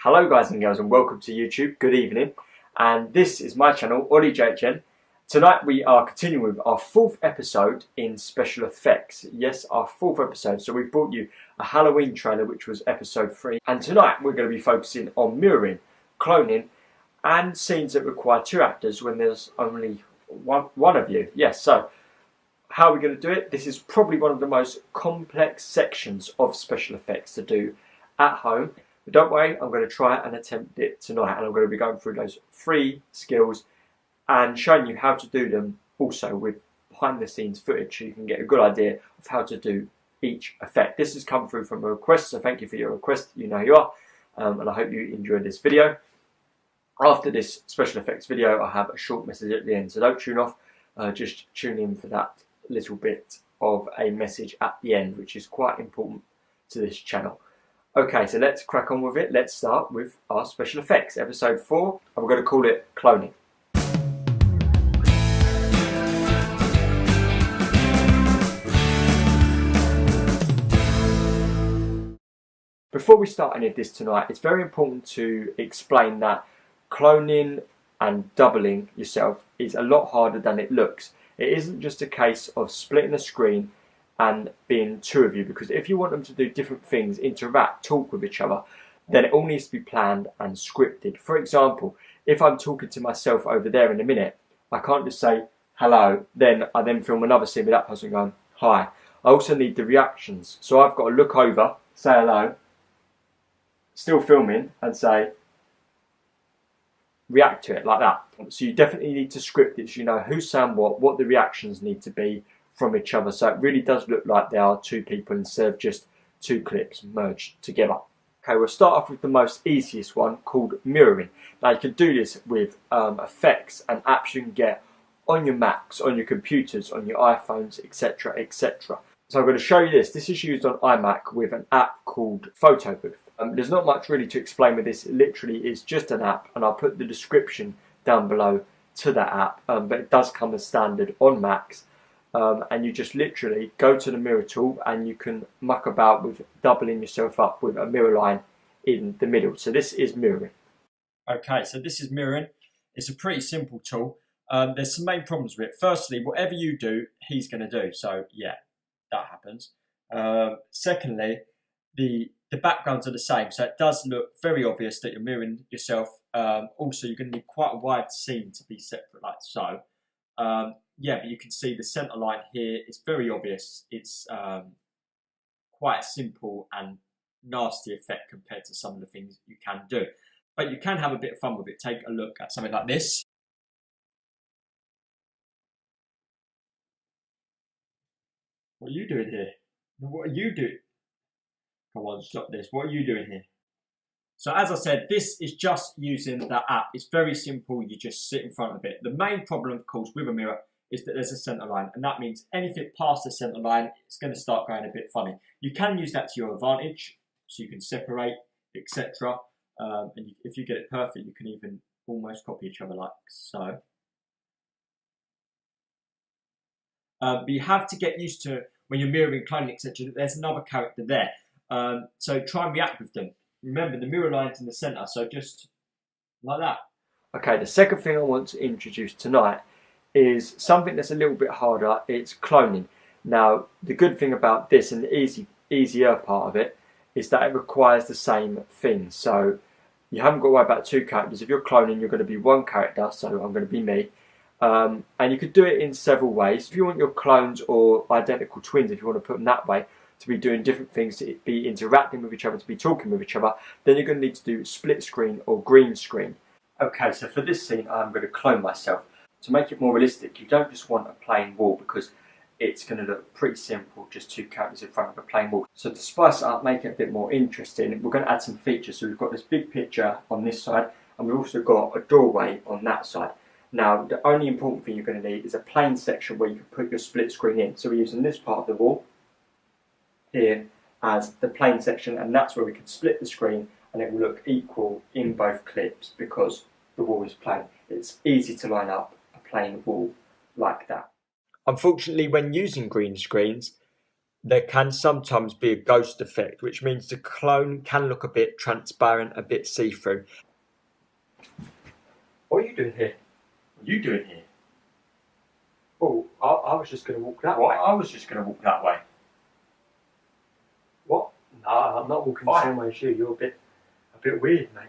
Hello guys and girls and welcome to YouTube. Good evening, and this is my channel, Ollie JHN. Tonight we are continuing with our fourth episode in special effects. Yes, our fourth episode. So we've brought you a Halloween trailer, which was episode 3, and tonight we're going to be focusing on mirroring, cloning, and scenes that require 2 actors when there's only one of you. Yes, so how are we going to do it? This is probably one of the most complex sections of special effects to do at home. But don't worry, I'm going to try and attempt it tonight, and I'm going to be going through those 3 skills and showing you how to do them also with behind the scenes footage so you can get a good idea of how to do each effect. This has come through from a request, so thank you for your request. You know who you are, and I hope you enjoyed this video. After this special effects video, I have a short message at the end, so don't tune off, just tune in for that little bit of a message at the end, which is quite important to this channel. Okay, so let's crack on with it. Let's start with our special effects, episode 4, and we're going to call it cloning. Before we start any of this tonight, it's very important to explain that cloning and doubling yourself is a lot harder than it looks. It isn't just a case of splitting a screen and being 2 of you, because if you want them to do different things, interact, talk with each other, then it all needs to be planned and scripted. For example, if I'm talking to myself over there in a minute, I can't just say hello, then I then film another scene with that person going hi. I also need the reactions, so I've got to look over, say hello, still filming, and say react to it like that. So you definitely need to script it so you know who's saying what the reactions need to be from each other, so it really does look like they are 2 people instead of just 2 clips merged together. Okay, we'll start off with the most easiest one, called mirroring. Now you can do this with effects and apps you can get on your Macs, on your computers, on your iPhones, etc, etc. So I'm going to show you this. This is used on iMac with an app called Photo Booth. There's not much really to explain with this. It literally is just an app, and I'll put the description down below to that app, but it does come as standard on Macs. And you just literally go to the mirror tool and you can muck about with doubling yourself up with a mirror line in the middle. So this is mirroring. Okay, so this is mirroring. It's a pretty simple tool. There's some main problems with it. Firstly, whatever you do, he's going to do. So yeah, that happens. Secondly, the backgrounds are the same, so it does look very obvious that you're mirroring yourself. Also, you're going to need quite a wide scene to be separate like so. Yeah, but you can see the centre line here. It's very obvious. It's quite a simple and nasty effect compared to some of the things you can do. But you can have a bit of fun with it. Take a look at something like this. What are you doing here? What are you doing? Come on, stop this. What are you doing here? So as I said, this is just using the app. It's very simple. You just sit in front of it. The main problem, of course, with a mirror is that there's a centre line, and that means anything past the centre line, it's going to start going a bit funny. You can use that to your advantage, so you can separate, etc. And if you get it perfect, you can even almost copy each other like so. But you have to get used to, when you're mirroring, cloning, etc., that there's another character there. So try and react with them. Remember, the mirror line's in the centre, so just like that. Okay, the second thing I want to introduce tonight is something that's a little bit harder. It's cloning. Now, the good thing about this, and the easier part of it, is that it requires the same thing. So you haven't got to worry about 2 characters. If you're cloning, you're going to be 1 character, so I'm going to be me. And you could do it in several ways. If you want your clones or identical twins, if you want to put them that way, to be doing different things, to be interacting with each other, to be talking with each other, then you're going to need to do split screen or green screen. Okay, so for this scene, I'm going to clone myself. To make it more realistic, you don't just want a plain wall, because it's going to look pretty simple, just 2 characters in front of a plain wall. So to spice it up, make it a bit more interesting, we're going to add some features. So we've got this big picture on this side, and we've also got a doorway on that side. Now, the only important thing you're going to need is a plain section where you can put your split screen in. So we're using this part of the wall here as the plain section, and that's where we can split the screen and it will look equal in both clips because the wall is plain. It's easy to line up a plain wall like that. Unfortunately, when using green screens, there can sometimes be a ghost effect, which means the clone can look a bit transparent, a bit see-through. What are you doing here? What are you doing here? Oh, I was just going to walk that way. I was just going to walk that way. What? No, I'm not walking the same way as you. You're a bit weird, mate.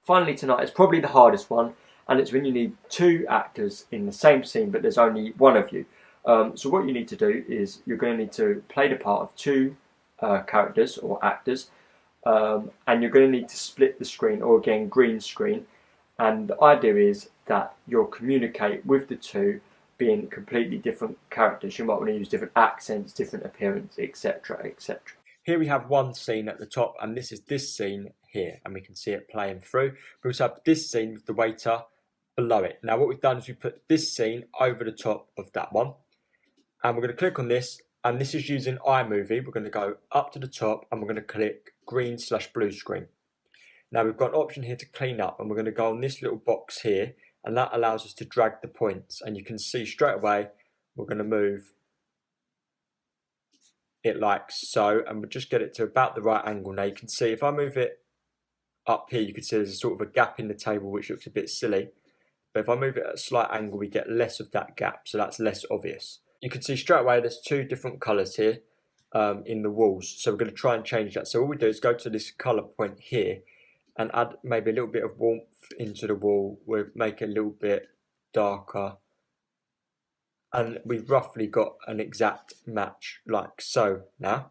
Finally tonight is probably the hardest one, and it's when you need two actors in the same scene but there's only one of you. So what you need to do is you're going to need to play the part of two characters or actors, and you're going to need to split the screen, or again green screen, and the idea is that you'll communicate with the two being completely different characters. You might want to use different accents, different appearance, etc, etc. Here we have one scene at the top, and this is this scene here, and we can see it playing through. We also have this scene with the waiter below it. Now what we've done is we put this scene over the top of that one, and we're going to click on this, and this is using iMovie. We're going to go up to the top and we're going to click green/blue screen. Now we've got an option here to clean up, and we're going to go on this little box here, and that allows us to drag the points, and you can see straight away we're going to move it like so, and we'll just get it to about the right angle. Now you can see if I move it up here, you can see there's a sort of a gap in the table which looks a bit silly, but if I move it at a slight angle we get less of that gap, so that's less obvious. You can see straight away there's two different colours here in the walls, so we're going to try and change that. So all we do is go to this colour point here and add maybe a little bit of warmth into the wall. We'll make it a little bit darker, and we've roughly got an exact match like so now.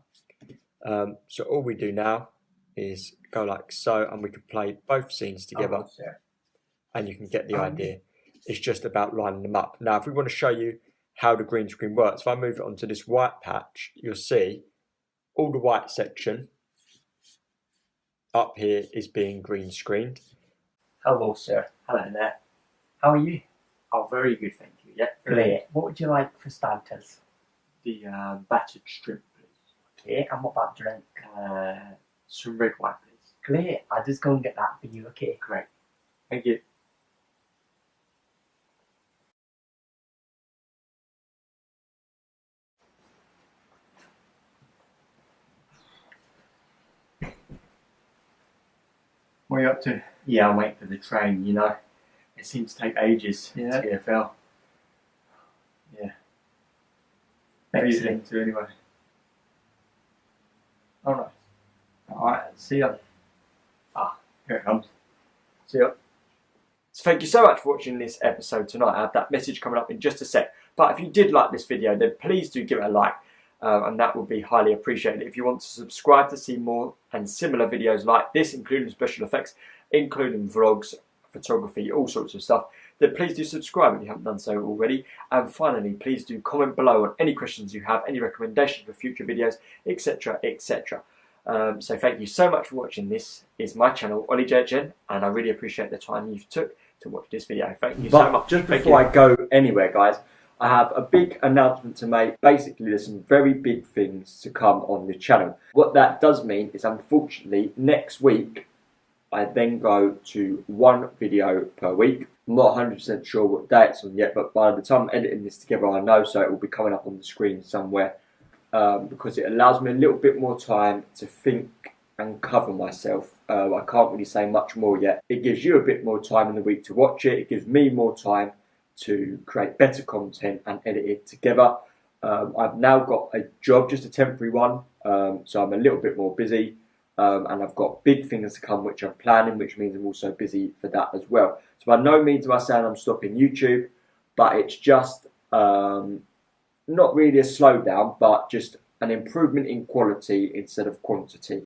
So all we do now is go like so, and we can play both scenes together, and you can get the idea. It's just about lining them up. Now if we want to show you how the green screen works, if I move it onto this white patch, you'll see all the white section up here is being green screened. Hello, sir. Hello there. How are you? Oh, very good, thank you. Yeah, Great. What would you like for starters? The battered shrimp, please. Okay, and what about drink? Some red wine, please. Great. I'll just go and get that for you, okay? Great. Thank you. What are you up to? Yeah, I'm waiting for the train, you know. It seems to take ages to TFL. Yeah. What are you doing to anyway? Oh, nice. Alright, see ya. Ah, here it comes. See ya. So thank you so much for watching this episode tonight. I have that message coming up in just a sec. But if you did like this video, then please do give it a like. And that would be highly appreciated. If you want to subscribe to see more and similar videos like this, including special effects, including vlogs, photography, all sorts of stuff, then please do subscribe if you haven't done so already. And finally, please do comment below on any questions you have, any recommendations for future videos, etc, etc. So thank you so much for watching. This is my channel, Ollie JHN, and I really appreciate the time you took to watch this video. Thank you so much. Just before I go anywhere, guys, I have a big announcement to make. Basically, there's some very big things to come on the channel. What that does mean is, unfortunately, next week, I then go to one video per week. I'm not 100% sure what day it's on yet, but by the time I'm editing this together, I know, so it will be coming up on the screen somewhere, because it allows me a little bit more time to think and cover myself. I can't really say much more yet. It gives you a bit more time in the week to watch it. It gives me more time to create better content and edit it together. I've now got a job, just a temporary one, so I'm a little bit more busy, and I've got big things to come which I'm planning, which means I'm also busy for that as well. So by no means am I saying I'm stopping YouTube, but it's just not really a slowdown, but just an improvement in quality instead of quantity.